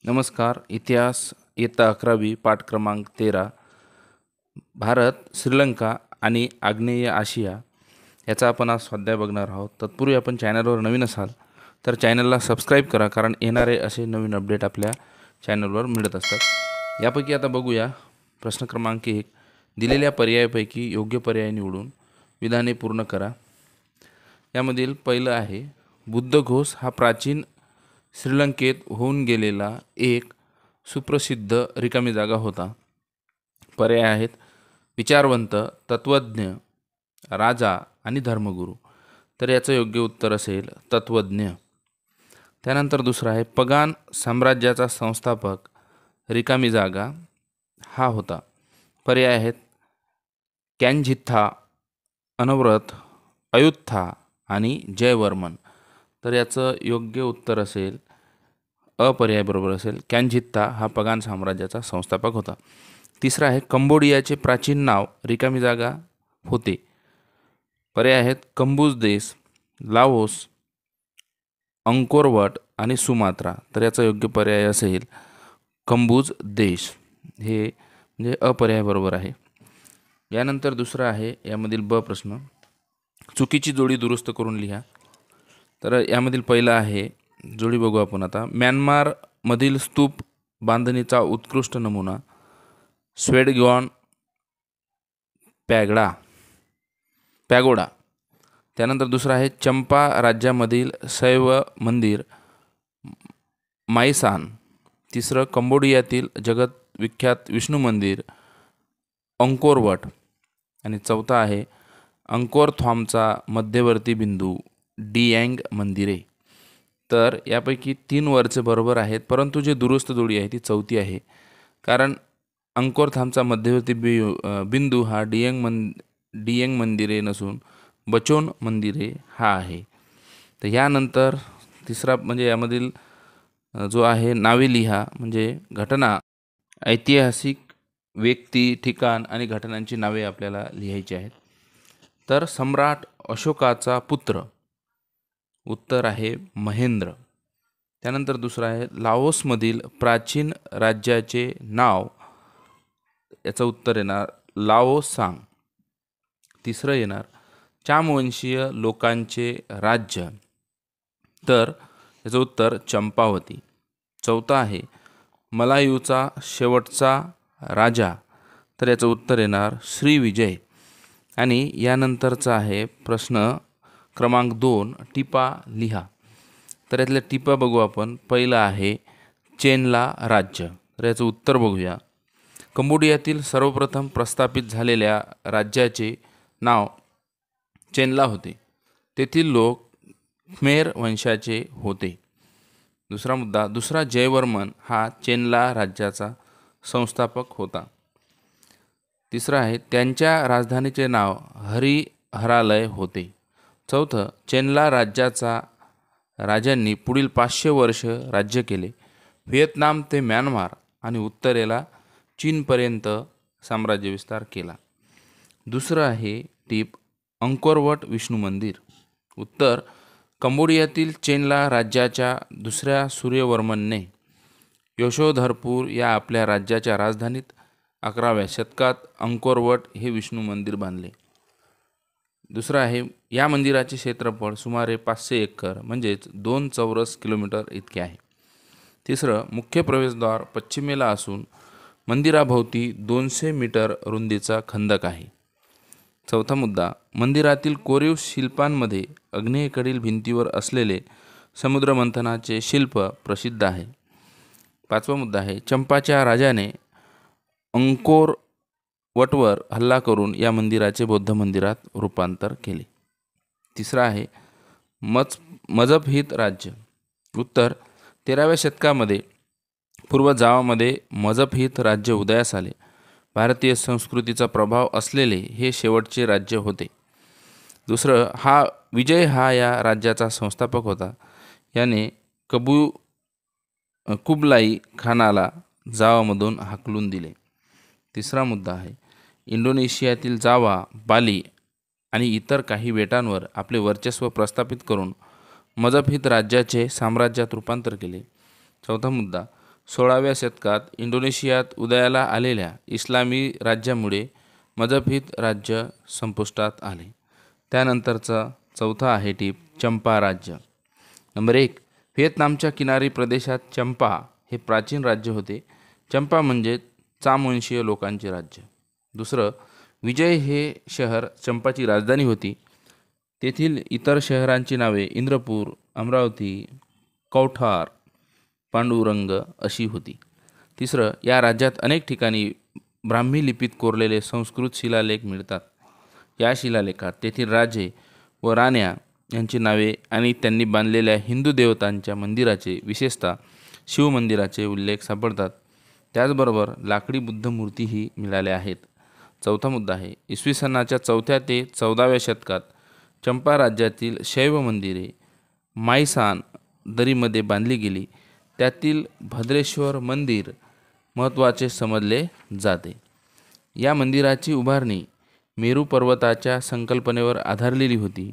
नमस्कार. इतिहास इयत्ता 11वी पाठ क्रमांक 13 भारत, श्रीलंका आणि आग्नेय आशिया याचा आपण आज स्वाध्याय बघणार आहोत. तत्पूर्वी आपण चॅनलवर नवीन असाल तर चॅनलला सबस्क्राईब करा, कारण येणारे असे नवीन अपडेट आपल्या चॅनलवर मिळत असतात. यापैकी आता बघूया प्रश्न क्रमांक 1. दिलेल्या पर्यायापैकी योग्य पर्याय निवडून विधाने पूर्ण करा. यामधील पहिलं आहे, बुद्धघोष हा प्राचीन श्रीलंकेत होऊन गेलेला एक सुप्रसिद्ध रिकामी जागा होता. पर्याय आहेत, विचारवंत, तत्त्वज्ञ, राजा आणि धर्मगुरू. तर याचं योग्य उत्तर असेल तत्त्वज्ञ. त्यानंतर दुसरा आहे, पगान साम्राज्याचा संस्थापक रिकामी जागा हा होता. पर्याय आहेत, कॅनझित्था, अनवरत, अयुत्था आणि जयवर्मन. तर याचं योग्य उत्तर असेल अपर्याय बरोबर असेल, कॅनझित्ता हा पगान साम्राज्याचा संस्थापक होता. तिसरा आहे, कंबोडियाचे प्राचीन नाव रिकामी जागा होते. पर्याय आहेत, कंबुज देश, लाओस, अंकोरवट आणि सुमात्रा. तर याचा योग्य पर्याय असेल कंबुज देश. हे म्हणजे अपर्याय बरोबर आहे. यानंतर दुसरा आहे, यामधील ब प्रश्न, चुकीची जोडी दुरुस्त करून लिहा. तर यामधील पहिला आहे, जोडी बघू आपण आता. म्यानमारमधील स्तूप बांधणीचा उत्कृष्ट नमुना स्वेटगॉन पॅगोडा. त्यानंतर दुसरा आहे, चंपा राज्यामधील शैव मंदिर माईसान. तिसरं, कंबोडियातील जगत विख्यात विष्णू मंदिर अंकोरवट. आणि चौथा आहे, अंकोरथॉमचा मध्यवर्ती बिंदू डियांग मंदिरे. तर यापैकी 3 वरचे बरोबर आहेत, परंतु जे दुरुस्त जोडी आहे ती चौथी आहे, कारण अंकोरथामचा मध्यवर्ती बिंदू हा डियांग मंदिरे नसून बचोन मंदिरे हा आहे. तर यानंतर तिसरा म्हणजे यामधील जो आहे, नावे लिहा. म्हणजे घटना, ऐतिहासिक व्यक्ती, ठिकाण आणि घटनांची नावे आपल्याला लिहायची आहेत. तर सम्राट अशोकाचा पुत्र, उत्तर आहे महेंद्र. त्यानंतर दुसरा आहे, लाओसमधील प्राचीन राज्याचे नाव, याचं उत्तर येणार लाओसांग. तिसरं येणार, चामवंशीय लोकांचे राज्य, तर याचं उत्तर चंपावती. चौथा आहे, मलायूचा शेवटचा राजा, तर याचं उत्तर येणार श्रीविजय. आणि यानंतरचा आहे प्रश्न क्रमांक 2, टिपा लिहा. तर यातल्या टिपा बघू आपण. पहिला आहे, चेनला राज्य. तर याचं उत्तर बघूया. कंबोडियातील सर्वप्रथम प्रस्थापित झालेल्या राज्याचे नाव चेनला होते. तेथील लोक ख्मेर वंशाचे होते. दुसरा मुद्दा, दुसरा जयवर्मन हा चेनला राज्याचा संस्थापक होता. तिसरा आहे, त्यांच्या राजधानीचे नाव हरिहरालय होते. चौथं, चेनला राज्याचा राजांनी पुढील 500 वर्ष राज्य केले. व्हिएतनाम ते म्यानमार आणि उत्तरेला चीनपर्यंत साम्राज्य विस्तार केला. दुसरं आहे टीप, अंकोरवट विष्णू मंदिर. उत्तर, कंबोडियातील चेनला राज्याच्या दुसऱ्या सूर्यवर्मनने यशोधरपूर या आपल्या राज्याच्या राजधानीत 11व्या शतकात अंकोरवट हे विष्णू मंदिर बांधले. दुसरं आहे, या मंदिराचे क्षेत्रफळ सुमारे 500 एकर म्हणजेच 2 चौरस किलोमीटर इतके आहे. तिसरं, मुख्य प्रवेशद्वार पश्चिमेला असून मंदिराभोवती 200 मीटर रुंदीचा खंदक आहे. चौथा मुद्दा, मंदिरातील कोरीव शिल्पांमध्ये आग्नेयेकडील भिंतीवर असलेले समुद्रमंथनाचे शिल्प प्रसिद्ध आहे. पाचवा मुद्दा आहे, चंपाच्या राजाने अंकोरवटवर हल्ला करून या मंदिराचे बौद्ध मंदिरात रूपांतर केले. तिसरा आहे, मजबहित राज्य. उत्तर, 13व्या शतकामध्ये पूर्व जावामध्ये मजबहित राज्य उदयास आले. भारतीय संस्कृतीचा प्रभाव असलेले हे शेवटचे राज्य होते. दुसरं, विजय हा या राज्याचा संस्थापक होता. याने कुबलाई खानाला जावामधून हाकलून दिले. तिसरा मुद्दा आहे, इंडोनेशियातील जावा, बाली आणि इतर काही बेटांवर आपले वर्चस्व प्रस्थापित करून मजबहित राज्याचे साम्राज्यात रूपांतर केले. चौथा मुद्दा, 16व्या शतकात इंडोनेशियात उदयाला आलेल्या इस्लामी राज्यामुळे मजहबीत राज्य संपुष्टात आले. त्यानंतरचा चौथा आहे टीप चंपा राज्य. नंबर 1, व्हिएतनामच्या किनारी प्रदेशात चंपा हे प्राचीन राज्य होते. चंपा म्हणजे चामवंशीय लोकांचे राज्य. दुसरं, विजय हे शहर चंपाची राजधानी होती. तेथील इतर शहरांची नावे इंद्रपूर, अमरावती, कौठार, पांडुरंग अशी होती. तिसरं, या राज्यात अनेक ठिकाणी ब्राह्मी लिपीत कोरलेले संस्कृत शिलालेख मिळतात. या शिलालेखात तेथील राजे व राण्या यांची नावे आणि त्यांनी बांधलेल्या हिंदू देवतांच्या मंदिराचे, विशेषतः शिवमंदिराचे उल्लेख सापडतात. त्याचबरोबर लाकडी बुद्ध मूर्तीही मिळाल्या आहेत. चौथा मुद्दा आहे, इसवी सनाच्या 4थ्या ते 14व्या शतकात चंपा राज्यातील शैव मंदिरे माईसान दरीमध्ये बांधली गेली. त्यातील भद्रेश्वर मंदिर महत्त्वाचे समजले जाते. या मंदिराची उभारणी मेरू पर्वताच्या संकल्पनेवर आधारलेली होती.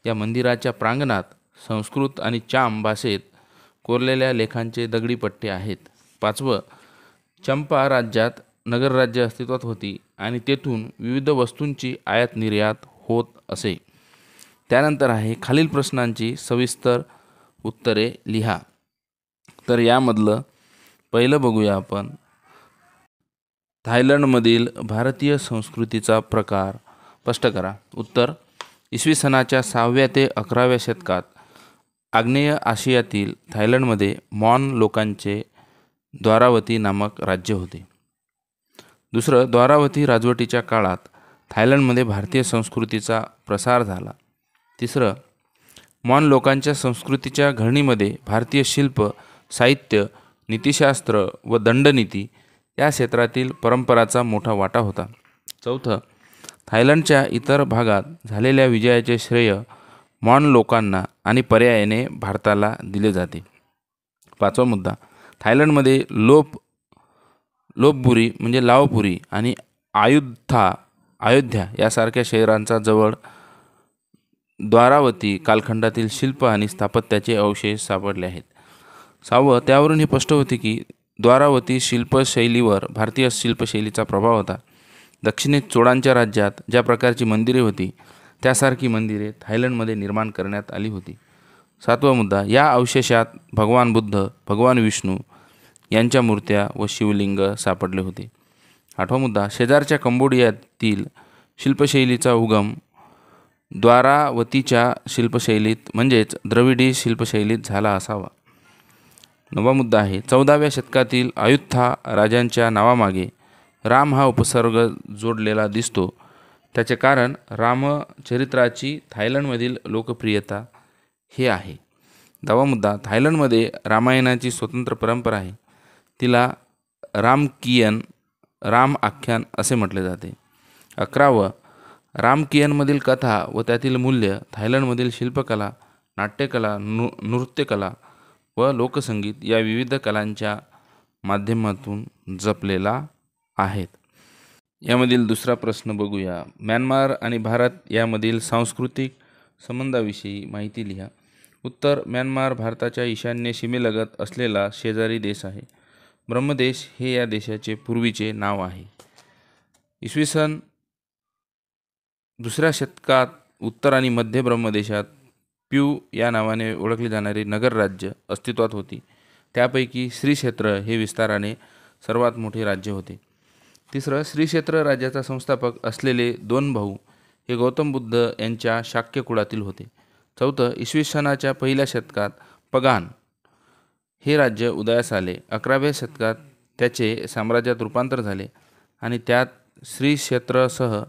या मंदिराच्या प्रांगणात संस्कृत आणि चाम भाषेत कोरलेल्या लेखांचे दगडी पट्टे आहेत. 5वं, चंपा राज्यात नगरराज्य अस्तित्वात होती आणि तेथून विविध वस्तूंची आयात निर्यात होत असे. त्यानंतर आहे खालील प्रश्नांची सविस्तर उत्तरे लिहा. तर यामधलं पहिलं बघूया आपण. थायलंडमधील भारतीय संस्कृतीचा प्रकार स्पष्ट करा. उत्तर, इसवी सनाच्या 6व्या ते 11व्या शतकात आग्नेय आशियातील थायलंडमध्ये मॉन लोकांचे द्वारावती नामक राज्य होते. दुसरं, द्वारावती राजवटीच्या काळात थायलंडमध्ये भारतीय संस्कृतीचा प्रसार झाला. तिसरं, मॉन लोकांच्या संस्कृतीच्या घडणीमध्ये भारतीय शिल्प, साहित्य, नीतिशास्त्र व दंडनीती या क्षेत्रातील परंपराचा मोठा वाटा होता. चौथं, थायलंडच्या इतर भागात झालेल्या विजयाचे श्रेय मॉन लोकांना आणि पर्यायाने भारताला दिले जाते. 5वा मुद्दा, थायलंडमध्ये लोपबुरी म्हणजे लाओपुरी आणि अयोध्या यासारख्या शहरांचा जवळ द्वारावती कालखंडातील शिल्प आणि स्थापत्याचे अवशेष सापडले आहेत. 6वं, त्यावरून हे स्पष्ट होते की द्वारावती शिल्पशैलीवर भारतीय शिल्पशैलीचा प्रभाव होता. दक्षिणेत चोळांच्या राज्यात ज्या प्रकारची मंदिरे होती त्यासारखी मंदिरे थायलंडमध्ये निर्माण करण्यात आली होती. 7वा मुद्दा, या अवशेषात भगवान बुद्ध, भगवान विष्णू यांच्या मूर्त्या व शिवलिंग सापडले होते. 8वा मुद्दा, शेजारच्या कंबोडियातील शिल्पशैलीचा उगम द्वारावतीच्या शिल्पशैलीत म्हणजेच द्रविडी शिल्पशैलीत झाला असावा. 9वा मुद्दा आहे, 14व्या शतकातील अयुत्था राजांच्या नावामागे राम हा उपसर्ग जोडलेला दिसतो. त्याचे कारण रामचरित्राची थायलंडमधील लोकप्रियता हे आहे. 10वा मुद्दा, थायलंडमध्ये रामायणाची स्वतंत्र परंपरा आहे. तिला रामकियन, राम आख्यान असे म्हटले जाते. 11वं, रामकियनमधील कथा व त्यातील मूल्य थायलंडमधील शिल्पकला, नाट्यकला, नृत्यकला व लोकसंगीत या विविध कलांच्या माध्यमातून जपलेला आहेत. यामधील दुसरा प्रश्न बघूया. म्यानमार आणि भारत यामधील सांस्कृतिक संबंधाविषयी माहिती लिहा. उत्तर, म्यानमार भारताच्या ईशान्य सीमेलगत असलेला शेजारी देश आहे. ब्रह्मदेश हे या देशाचे पूर्वीचे नाव आहे. इसवी सन 2ऱ्या शतकात उत्तर आणि मध्य ब्रह्मदेशात प्यू या नावाने ओळखली जाणारी नगर राज्य अस्तित्वात होती. त्यापैकी श्री क्षेत्र हे विस्ताराने सर्वात मोठे राज्य होते. तिसरं, श्री क्षेत्र राज्याचा संस्थापक असलेले 2 भाऊ हे गौतम बुद्ध यांच्या शाक्य कुळातील होते. 4थं, इसवी सनाच्या 1ल्या शतकात पगान हे राज्य उदयास आले. 11व्या शतकात त्याचे साम्राज्यात रूपांतर झाले आणि त्यात श्री क्षेत्रसह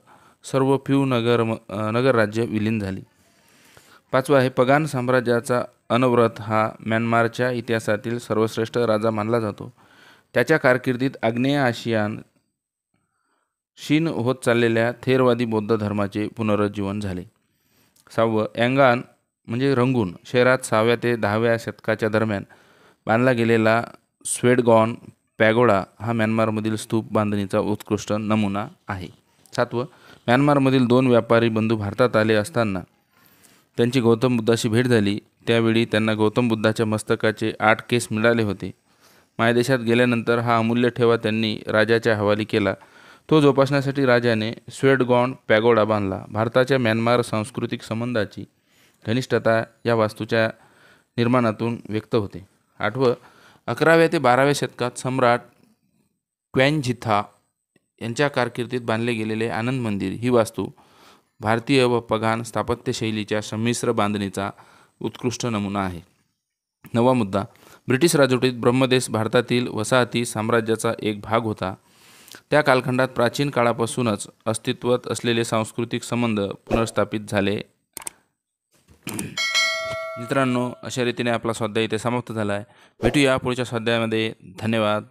सर्व प्यू नगर राज्य विलीन झाली. 5वं आहे, पगान साम्राज्याचा अनवरत हा म्यानमारच्या इतिहासातील सर्वश्रेष्ठ राजा मानला जातो. त्याच्या कारकिर्दीत आग्नेय आशियान क्षीण होत चाललेल्या थेरवादी बौद्ध धर्माचे पुनरुज्जीवन झाले. 6वं, यांगान म्हणजे रंगून शहरात 6व्या ते 10व्या शतकाच्या दरम्यान बांधला गेलेला स्वेटगॉन पॅगोडा हा म्यानमारमधील स्तूप बांधणीचा उत्कृष्ट नमुना आहे. 7वं, म्यानमारमधील 2 व्यापारी बंधू भारतात आले असताना त्यांची गौतम बुद्धाशी भेट झाली. त्यावेळी त्यांना गौतम बुद्धाच्या मस्तकाचे 8 केस मिळाले होते. मायदेशात गेल्यानंतर हा अमूल्य ठेवा त्यांनी राजाच्या हवाली केला. तो जोपासण्यासाठी राजाने स्वेटगॉन पॅगोडा बांधला. भारताच्या म्यानमार सांस्कृतिक संबंधाची घनिष्ठता या वास्तूच्या निर्माणातून व्यक्त होते. 8. 11व्या ते 12व्या शतकात सम्राट क्वॅनझिथा यांच्या कारकिर्दीत बांधले गेलेले आनंद मंदिर ही वास्तू भारतीय व पगाण स्थापत्यशैलीच्या संमिश्र बांधणीचा उत्कृष्ट नमुना आहे. 9वा मुद्दा, ब्रिटिश राजवटीत ब्रह्मदेश भारतातील वसाहती साम्राज्याचा एक भाग होता. त्या कालखंडात प्राचीन काळापासूनच अस्तित्वात असलेले सांस्कृतिक संबंध पुनर्स्थापित झाले. मित्रांनो, अशा रीतीने आपला स्वाध्याय इथे समाप्त झाला आहे. भेटूया पुढच्या स्वाध्यायामध्ये. धन्यवाद.